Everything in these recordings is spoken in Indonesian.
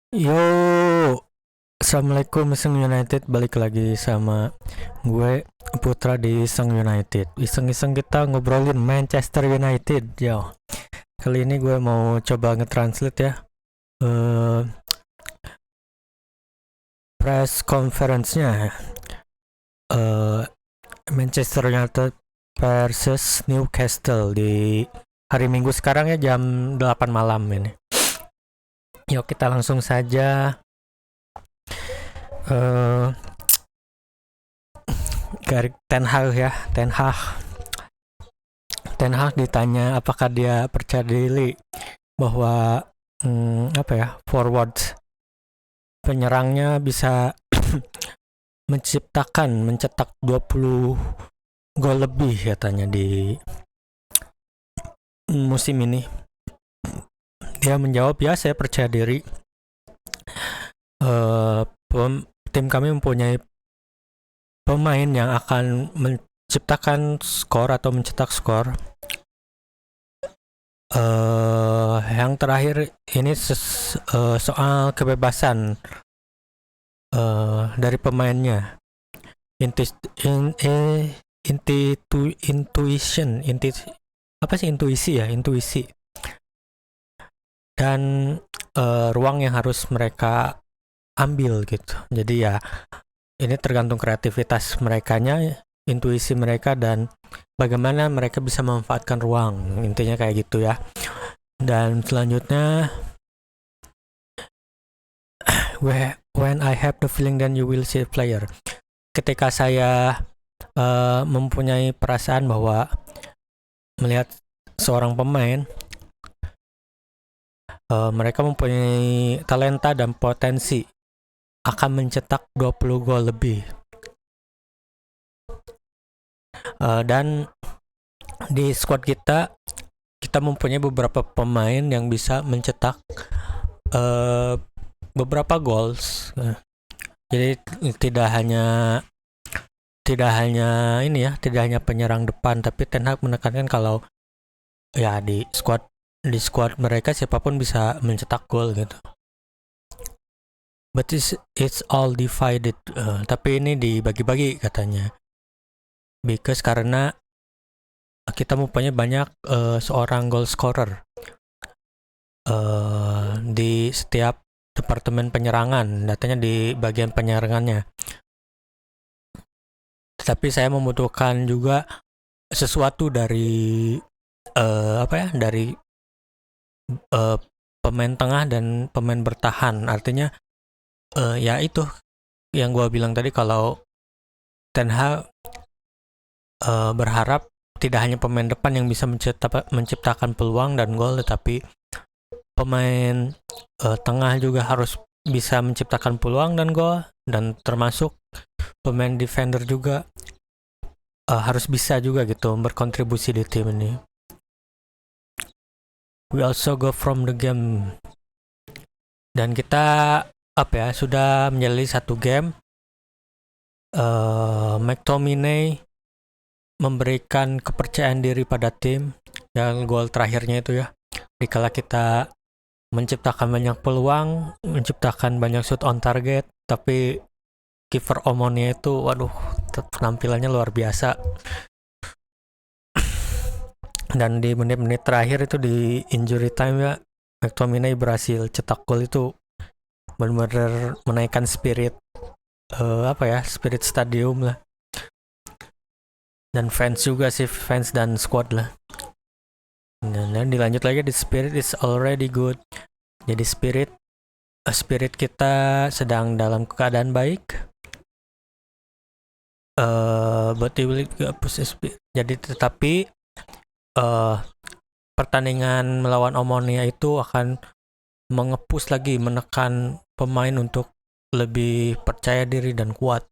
Yo, assalamualaikum Iseng United, balik lagi sama gue Putra di Iseng United. Iseng-iseng kita ngobrolin Manchester United, yo. Kali ini gue mau coba nge-translate ya. eh Press conference-nya, eh Manchester United versus Newcastle di hari Minggu sekarang ya, jam 8 malam ini. Yuk kita langsung saja. eh Ten Hag ya, Ten Hag ditanya apakah dia percaya diri bahwa forward penyerangnya bisa mencetak 20 gol lebih katanya di musim ini. Dia menjawab, ya saya percaya diri. Tim kami mempunyai pemain yang akan menciptakan skor atau mencetak skor. Yang terakhir ini soal kebebasan dari pemainnya. Intuisi dan ruang yang harus mereka ambil gitu. Jadi ya ini tergantung kreativitas merekanya, intuisi mereka, dan bagaimana mereka bisa memanfaatkan ruang. Intinya kayak gitu ya. Dan selanjutnya, when I have the feeling then you will see a player. Ketika saya mempunyai perasaan bahwa melihat seorang pemain, mereka mempunyai talenta dan potensi akan mencetak 20 gol lebih. Dan di squad kita mempunyai beberapa pemain yang bisa mencetak beberapa goals. Jadi tidak hanya penyerang depan, tapi Ten Hag menekankan kalau ya di squad mereka siapapun bisa mencetak gol gitu. But it's all divided. Tapi ini dibagi-bagi katanya. Because karena kita mempunyai banyak seorang goal scorer di setiap departemen penyerangan, datanya di bagian penyerangannya. Tetapi saya membutuhkan juga sesuatu dari dari pemain tengah dan pemain bertahan. Artinya ya itu yang gue bilang tadi, kalau Ten Hag berharap tidak hanya pemain depan yang bisa menciptakan peluang dan gol, tetapi pemain tengah juga harus bisa menciptakan peluang dan gol, dan termasuk pemain defender juga harus bisa juga gitu berkontribusi di tim ini. We also go from the game, dan kita sudah menjalani satu game. McTominay memberikan kepercayaan diri pada tim, dan gol terakhirnya itu ya, dikala kita menciptakan banyak peluang, menciptakan banyak shoot on target, tapi kiper Omonia itu, waduh, penampilannya luar biasa. Dan di menit-menit terakhir itu di injury time ya, McTominay berhasil cetak gol. Itu benar-benar menaikkan spirit spirit stadium lah, dan fans juga sih, fans dan squad lah. Dan dilanjut lagi di spirit is already good. Jadi spirit kita sedang dalam keadaan baik. But they will jadi tetapi pertandingan melawan Omonia itu akan mengepus lagi, menekan pemain untuk lebih percaya diri dan kuat.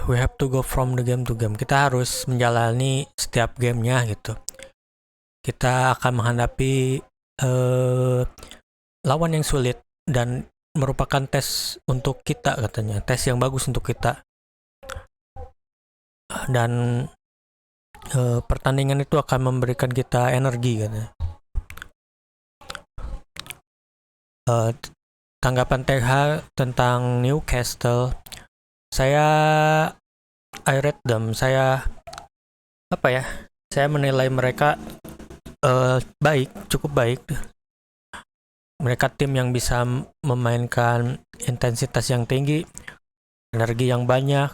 We have to go from the game to game. Kita harus menjalani setiap gamenya gitu. Kita akan menghadapi lawan yang sulit dan merupakan tes untuk kita, katanya, tes yang bagus untuk kita. Dan pertandingan itu akan memberikan kita energi, katanya. Tanggapan TH tentang Newcastle, saya I rate them, saya menilai mereka baik, cukup baik. Mereka tim yang bisa memainkan intensitas yang tinggi, energi yang banyak,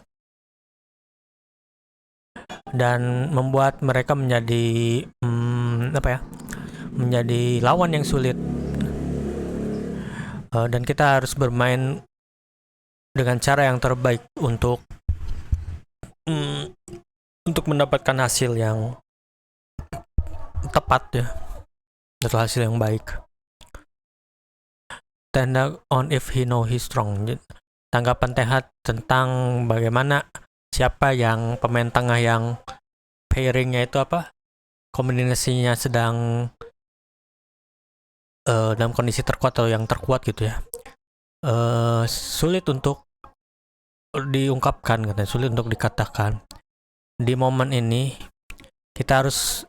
dan membuat mereka menjadi menjadi lawan yang sulit. Dan kita harus bermain dengan cara yang terbaik untuk mendapatkan hasil yang tepat ya, atau hasil yang baik. Stand on if he know he's strong. Tanggapan TH tentang bagaimana siapa yang pemain tengah yang pairingnya itu kombinasinya sedang dalam kondisi terkuat atau yang terkuat gitu ya, sulit untuk diungkapkan, katanya sulit untuk dikatakan. Di momen ini kita harus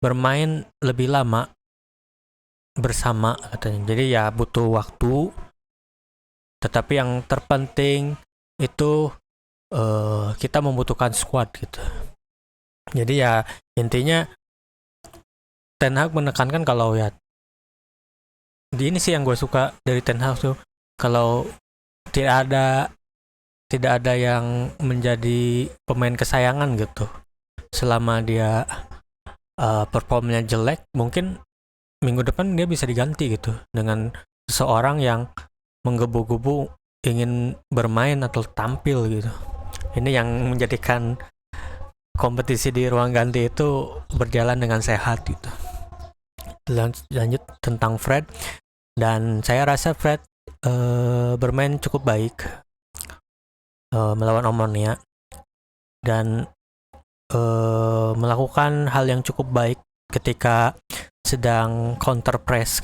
bermain lebih lama bersama, katanya. Jadi ya butuh waktu, tetapi yang terpenting itu kita membutuhkan squad gitu. Jadi ya intinya Ten Hag menekankan kalau ya ini sih yang gue suka dari Ten Hag tuh, kalau tidak ada yang menjadi pemain kesayangan gitu selama dia performnya jelek, mungkin minggu depan dia bisa diganti gitu dengan seseorang yang menggebu-gebu ingin bermain atau tampil gitu. Ini yang menjadikan kompetisi di ruang ganti itu berjalan dengan sehat gitu. Lanjut tentang Fred, dan saya rasa Fred bermain cukup baik melawan Omonia, dan melakukan hal yang cukup baik ketika sedang counter press.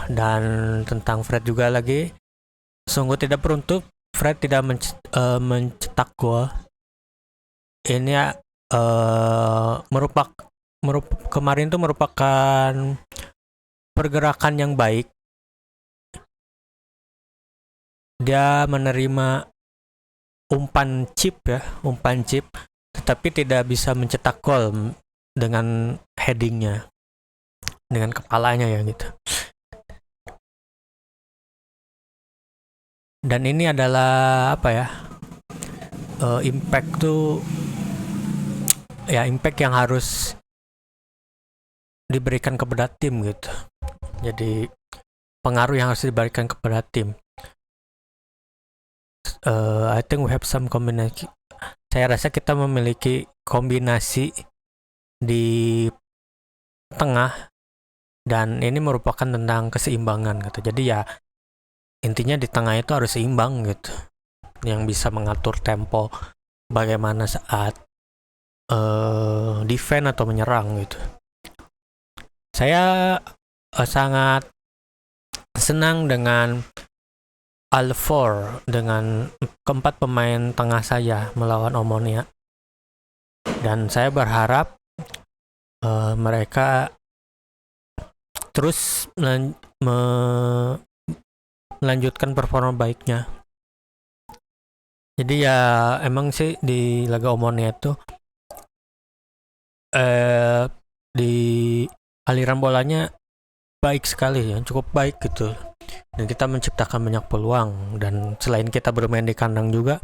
Dan tentang Fred juga lagi, sungguh tidak beruntung Fred tidak mencetak gol. Ini kemarin itu merupakan pergerakan yang baik. Dia menerima umpan chip, tetapi tidak bisa mencetak gol dengan headingnya, dengan kepalanya ya gitu. Dan ini adalah impact tuh ya, impact yang harus diberikan kepada tim gitu. Jadi pengaruh yang harus diberikan kepada tim. I think we have some combination. Saya rasa kita memiliki kombinasi di tengah, dan ini merupakan tentang keseimbangan gitu. Jadi ya intinya di tengah itu harus seimbang gitu, yang bisa mengatur tempo bagaimana saat defense atau menyerang gitu. Saya sangat senang dengan Al4, dengan keempat pemain tengah saya melawan Omonia, dan saya berharap mereka terus melanjutkan performa baiknya. Jadi ya emang sih di laga Omonia itu di aliran bolanya baik sekali ya, cukup baik gitu, dan kita menciptakan banyak peluang. Dan selain kita bermain di kandang juga,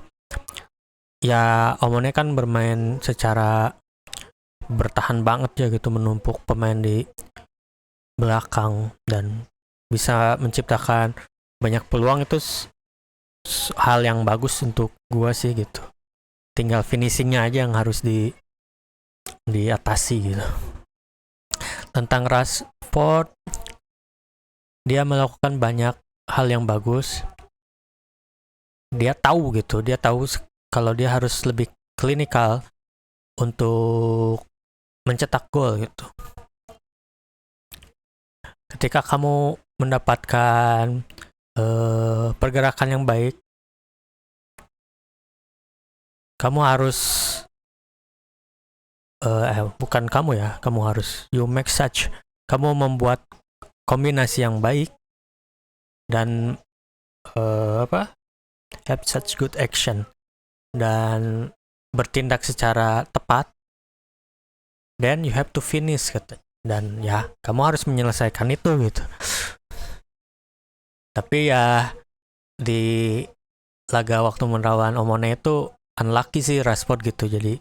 ya Omonia kan bermain secara bertahan banget ya gitu, menumpuk pemain di belakang dan bisa menciptakan banyak peluang. Itu hal yang bagus untuk gua sih gitu. Tinggal finishingnya aja yang harus diatasi gitu. Tentang Rashford, dia melakukan banyak hal yang bagus. Dia tahu kalau dia harus lebih klinikal untuk mencetak gol gitu. Ketika kamu mendapatkan pergerakan yang baik, kamu harus you make such, kamu membuat kombinasi yang baik dan have such good action dan bertindak secara tepat, then you have to finish kata. Dan ya kamu harus menyelesaikan itu gitu. Tapi ya di laga waktu melawan Omone itu unlucky sih Rashford gitu, jadi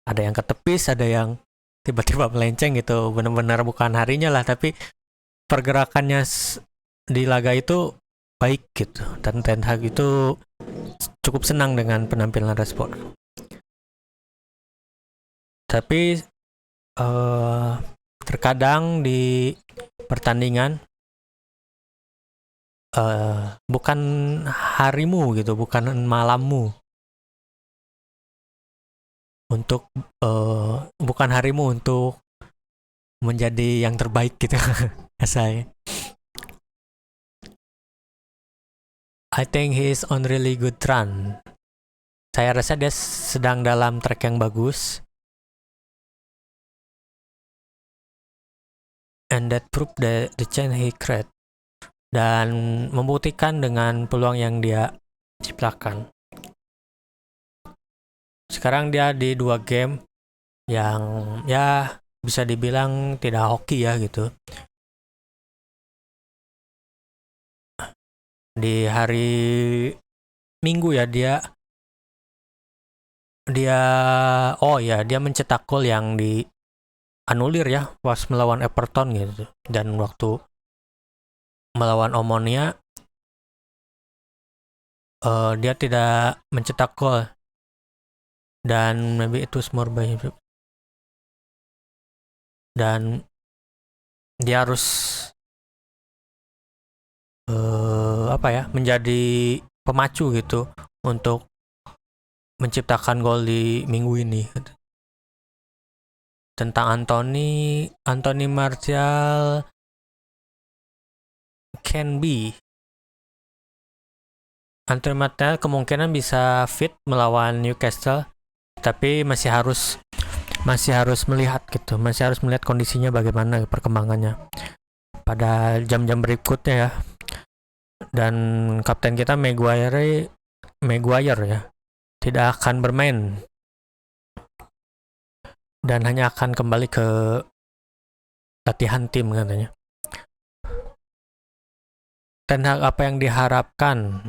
ada yang ketepis, ada yang tiba-tiba melenceng gitu, benar-benar bukan harinya lah, tapi pergerakannya di laga itu baik gitu, dan Ten Hag itu cukup senang dengan penampilan Rashford. Tapi terkadang di pertandingan bukan harimu gitu, bukan malammu untuk bukan harimu untuk menjadi yang terbaik gitu. Saya I think he is on really good run. Saya rasa dia sedang dalam track yang bagus. And that prove the change he create. Dan membuktikan dengan peluang yang dia ciptakan. Sekarang dia di 2 game yang ya bisa dibilang tidak hoki ya gitu. Di hari Minggu ya dia mencetak gol yang dianulir ya pas melawan Everton gitu. Dan waktu melawan Omonia dia tidak mencetak gol, dan maybe it was more by him. Dan dia harus menjadi pemacu gitu untuk menciptakan gol di minggu ini. Tentang Anthony Martial Anthony Martial kemungkinan bisa fit melawan Newcastle, tapi masih harus melihat gitu, masih harus melihat kondisinya bagaimana perkembangannya pada jam-jam berikutnya ya. Dan kapten kita Maguire ya tidak akan bermain dan hanya akan kembali ke latihan tim katanya. Ten Hag apa yang diharapkan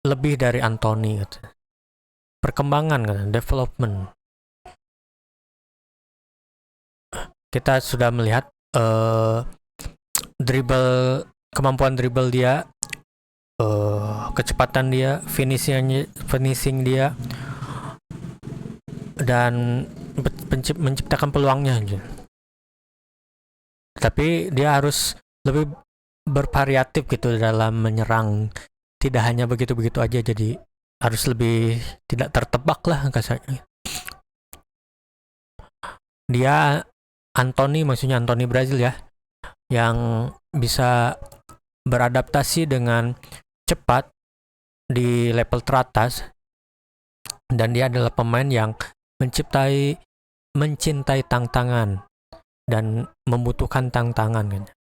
lebih dari Anthony gitu. Perkembangan katanya, development. Kita sudah melihat kemampuan dribble dia, kecepatan dia, finishing dia, dan menciptakan peluangnya aja. Tapi dia harus lebih bervariatif gitu dalam menyerang, tidak hanya begitu-begitu aja, jadi harus lebih tidak tertebak lah kasarnya. Dia maksudnya Anthony Brazil ya, yang bisa beradaptasi dengan cepat di level teratas, dan dia adalah pemain yang mencintai tantangan dan membutuhkan tantangan gitu.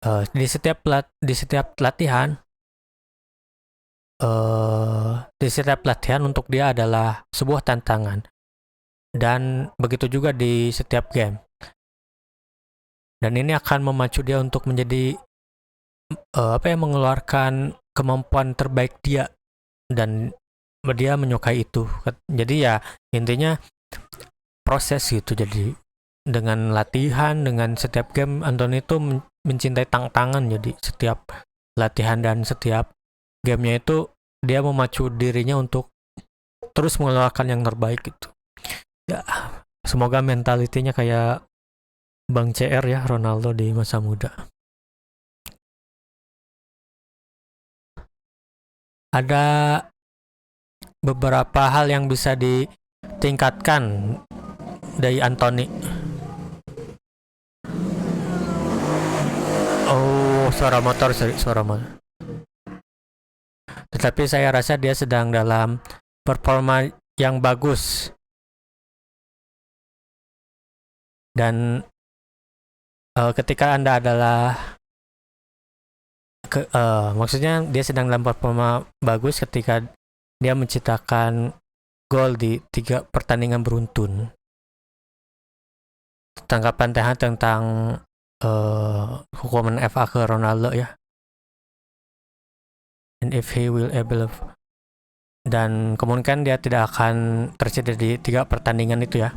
Di setiap latihan untuk dia adalah sebuah tantangan, dan begitu juga di setiap game. Dan ini akan memacu dia untuk menjadi mengeluarkan kemampuan terbaik dia, dan dia menyukai itu. Jadi ya intinya proses gitu. Jadi dengan latihan, dengan setiap game, Anthony itu mencintai tantangan. Jadi setiap latihan dan setiap gamenya itu dia memacu dirinya untuk terus mengeluarkan yang terbaik gitu. Ya, semoga mentalitinya kayak Bang CR ya, Ronaldo di masa muda. Ada beberapa hal yang bisa ditingkatkan dari Anthony. Oh, suara motor. Tetapi saya rasa dia sedang dalam performa yang bagus. Dan ketika Anda adalah maksudnya dia sedang dalam performa bagus ketika dia menciptakan gol di 3 pertandingan beruntun. Tanggapan TH tentang hukuman FA ke Ronaldo ya. And if he will able dan kemungkinan dia tidak akan terceder di 3 pertandingan itu ya,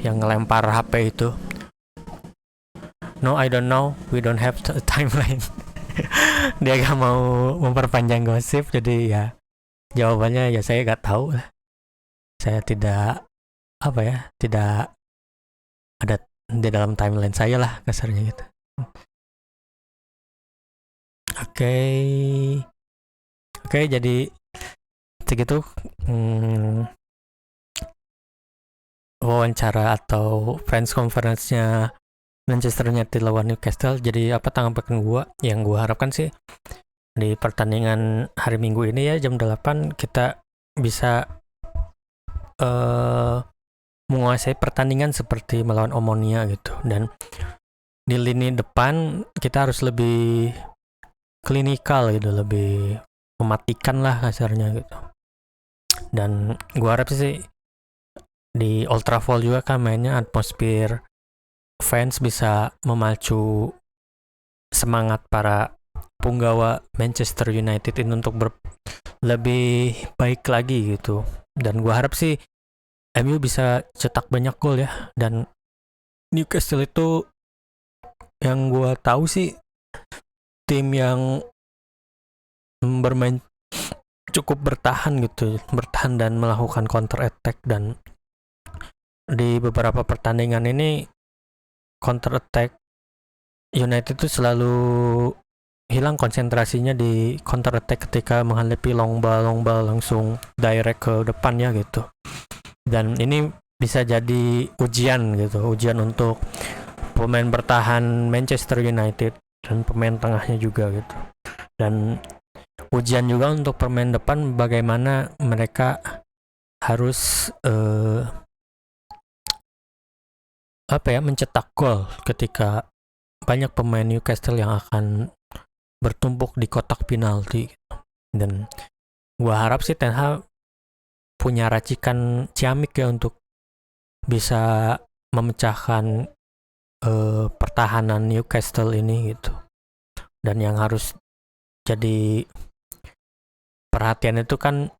yang ngelempar HP itu. No, I don't know. We don't have the timeline. Dia gak mau memperpanjang gosip, jadi ya jawabannya ya saya gak tahu lah. Saya tidak tidak ada di dalam timeline saya lah kasarnya gitu. Oke, jadi segitu wawancara atau press conference-nya Manchester United lawan Newcastle. Jadi apa tanggapan gue? Yang gue harapkan sih di pertandingan hari Minggu ini ya jam 8 kita bisa menguasai pertandingan seperti melawan Omonia gitu. Dan di lini depan kita harus lebih klinikal gitu, lebih mematikan lah kasarnya gitu. Dan gue harap sih di Old Trafford juga kan mainnya atmosfer fans bisa memacu semangat para punggawa Manchester United ini untuk lebih baik lagi gitu. Dan gue harap sih MU bisa cetak banyak gol ya. Dan Newcastle itu yang gue tahu sih tim yang bermain cukup bertahan dan melakukan counter attack. Dan di beberapa pertandingan ini counter attack United itu selalu hilang konsentrasinya di counter attack ketika menghadapi long ball langsung direct ke depan ya gitu. Dan ini bisa jadi ujian untuk pemain bertahan Manchester United dan pemain tengahnya juga gitu. Dan ujian juga untuk pemain depan bagaimana mereka harus mencetak gol ketika banyak pemain Newcastle yang akan bertumpuk di kotak penalti. Dan gua harap sih Ten Hag punya racikan ciamik ya untuk bisa memecahkan pertahanan Newcastle ini gitu. Dan yang harus jadi perhatian itu kan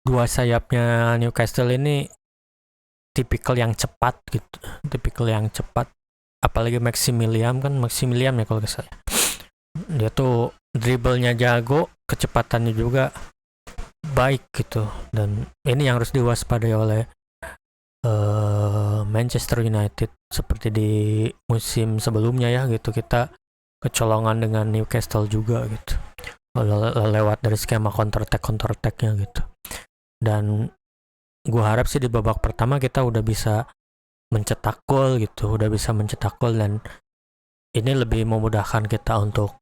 dua sayapnya Newcastle ini tipikal yang cepat gitu, apalagi Maximilian ya kalau nggak salah. Dia tuh dribblenya jago, kecepatannya juga baik gitu. Dan ini yang harus diwaspadai oleh Manchester United seperti di musim sebelumnya ya gitu. Kita kecolongan dengan Newcastle juga gitu, lewat dari skema counter attack-nya gitu. Dan gue harap sih di babak pertama kita udah bisa mencetak gol gitu, dan ini lebih memudahkan kita untuk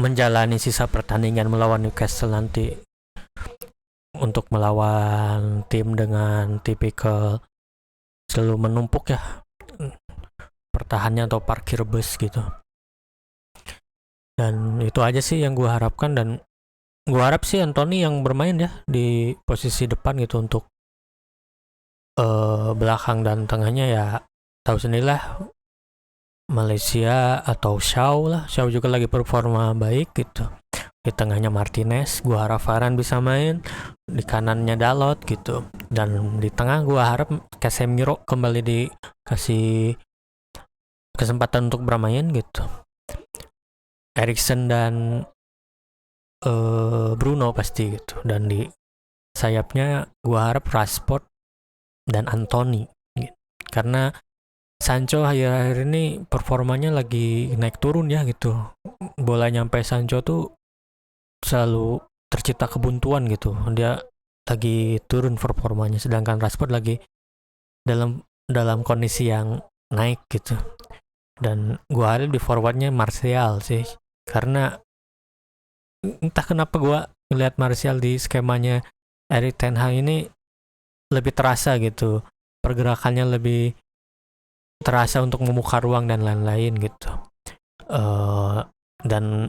menjalani sisa pertandingan melawan Newcastle nanti, untuk melawan tim dengan tipikal selalu menumpuk ya pertahanannya atau parkir bus gitu. Dan itu aja sih yang gue harapkan. Dan gue harap sih Anthony yang bermain ya di posisi depan gitu, untuk belakang dan tengahnya ya tahu sendirilah, Malaysia atau Shaw juga lagi performa baik gitu. Di tengahnya Martinez, gue harap Varane bisa main, di kanannya Dalot gitu. Dan di tengah gue harap Casemiro kembali dikasih kesempatan untuk bermain gitu. Eriksen dan Bruno pasti gitu. Dan di sayapnya gue harap Rashford dan Anthony gitu. Karena Sancho akhir-akhir ini performanya lagi naik turun ya gitu. Bola nyampe Sancho tuh selalu tercipta kebuntuan gitu. Dia lagi turun performanya, sedangkan Rashford lagi dalam kondisi yang naik gitu. Dan gue harap di forwardnya Martial sih, karena entah kenapa gue ngeliat Martial di skemanya Erik ten Hag ini lebih terasa gitu, pergerakannya lebih terasa untuk membuka ruang dan lain-lain gitu. Dan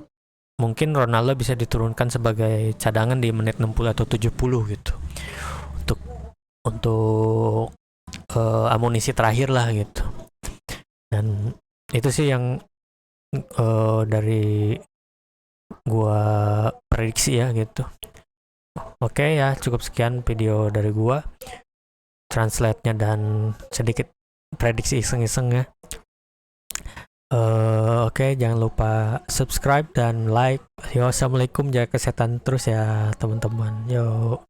mungkin Ronaldo bisa diturunkan sebagai cadangan di menit 60 atau 70 gitu. Untuk amunisi terakhir lah gitu. Dan itu sih yang dari gua prediksi ya gitu. Oke ya, cukup sekian video dari gua, translate-nya dan sedikit prediksi iseng-iseng ya. Oke, jangan lupa subscribe dan like. Yo, assalamualaikum, jaga kesehatan terus ya teman-teman. Yo.